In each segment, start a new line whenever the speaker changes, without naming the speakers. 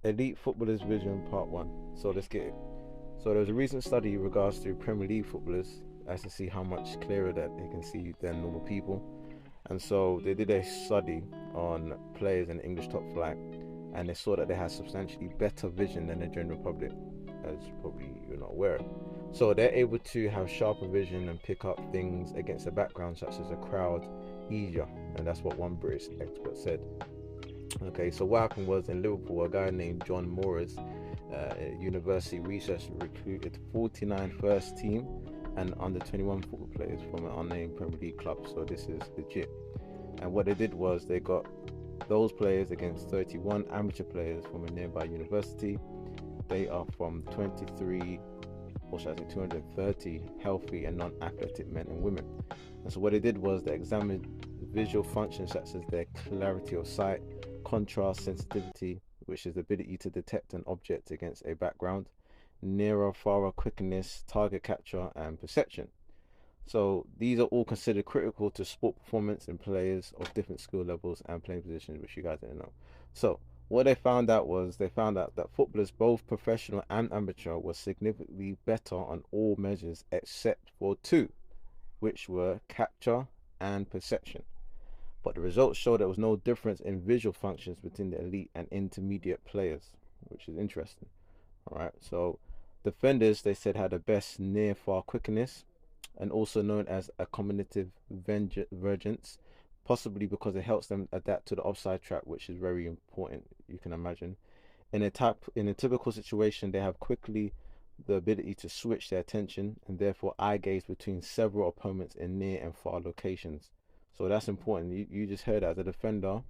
Elite Footballers Vision Part 1. So let's get it. So there was a recent study in regards to Premier League footballers as to see how much clearer that they can see than normal people. And so they did a study on players in the English top flight, and they saw that they had substantially better vision than the general public, as probably you're not aware. So they're able to have sharper vision and pick up things against a background such as a crowd easier, and that's what one British expert said. Okay, so what happened was in Liverpool, a guy named John Morris, university research recruited 49 first team and under 21 football players from an unnamed Premier League club. So this is legit. And what they did was they got those players against 31 amateur players from a nearby university. They are from 23, or should I say 230 healthy and non-athletic men and women. And so what they did was they examined visual functions such as their clarity of sight, contrast sensitivity, which is the ability to detect an object against a background, nearer, farer quickness, target capture, and perception. So these are all considered critical to sport performance in players of different skill levels and playing positions, which you guys didn't know. So what they found out was they found out that footballers, both professional and amateur, were significantly better on all measures except for two, which were capture and perception. But the results showed there was no difference in visual functions between the elite and intermediate players, which is interesting. All right, so defenders, they said, had the best near far quickness, and also known as accommodative vergence, possibly because it helps them adapt to the offside trap, which is very important, you can imagine. In a typical situation, they have quickly the ability to switch their attention and therefore eye gaze between several opponents in near and far locations. So that's important. You just heard that as a defender,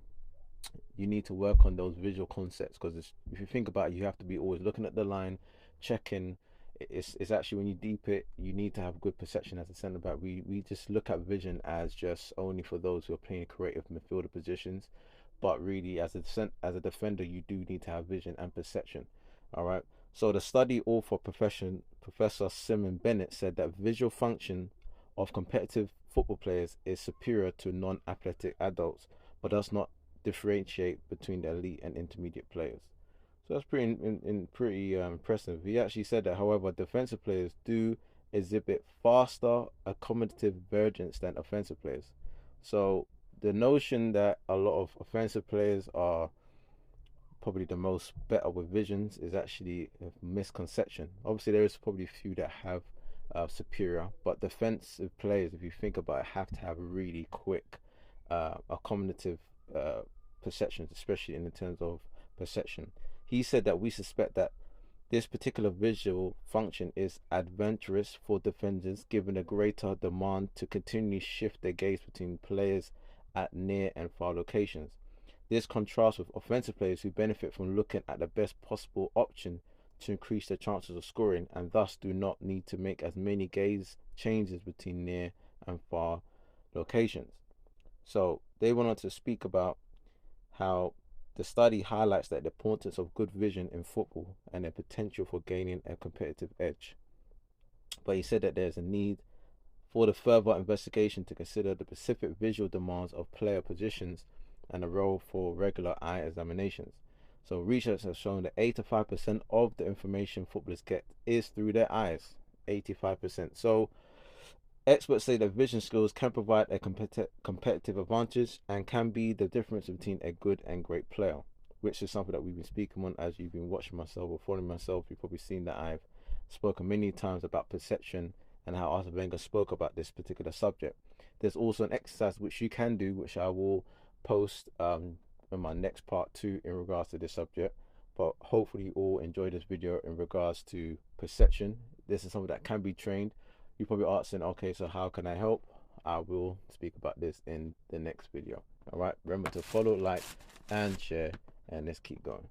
you need to work on those visual concepts, because if you think about it, you have to be always looking at the line, checking. It's actually, when you deep it, you need to have good perception as a centre back. We just look at vision as just only for those who are playing creative midfielder positions, but really as a defender, you do need to have vision and perception. All right. So the study author Professor Simon Bennett said that visual function of competitive football players is superior to non-athletic adults, but does not differentiate between the elite and intermediate players. So that's pretty impressive. He actually said that, however, defensive players do exhibit faster accommodative vergence than offensive players. So the notion that a lot of offensive players are probably the most better with visions is actually a misconception. Obviously, there is probably a few that have superior, but defensive players, if you think about it, have to have really quick accommodative perceptions, especially in the terms of perception. He said that we suspect that this particular visual function is advantageous for defenders, given a greater demand to continually shift their gaze between players at near and far locations. This contrasts with offensive players who benefit from looking at the best possible option to increase their chances of scoring, and thus do not need to make as many gaze changes between near and far locations. So they went on to speak about how the study highlights that the importance of good vision in football and the potential for gaining a competitive edge. But he said that there's a need for the further investigation to consider the specific visual demands of player positions and a role for regular eye examinations. So research has shown that 85% of the information footballers get is through their eyes. 85%. So experts say that vision skills can provide a competitive advantage and can be the difference between a good and great player, which is something that we've been speaking on. As you've been watching myself or following myself, you've probably seen that I've spoken many times about perception and how Arsene Wenger spoke about this particular subject. There's also an exercise which you can do, which I will post in my next part 2 in regards to this subject. But hopefully you all enjoy this video in regards to perception. This is something that can be trained. You're probably asking, okay, so how can I help? I will speak about this in the next video. All right, remember to follow, like, and share, and let's keep going.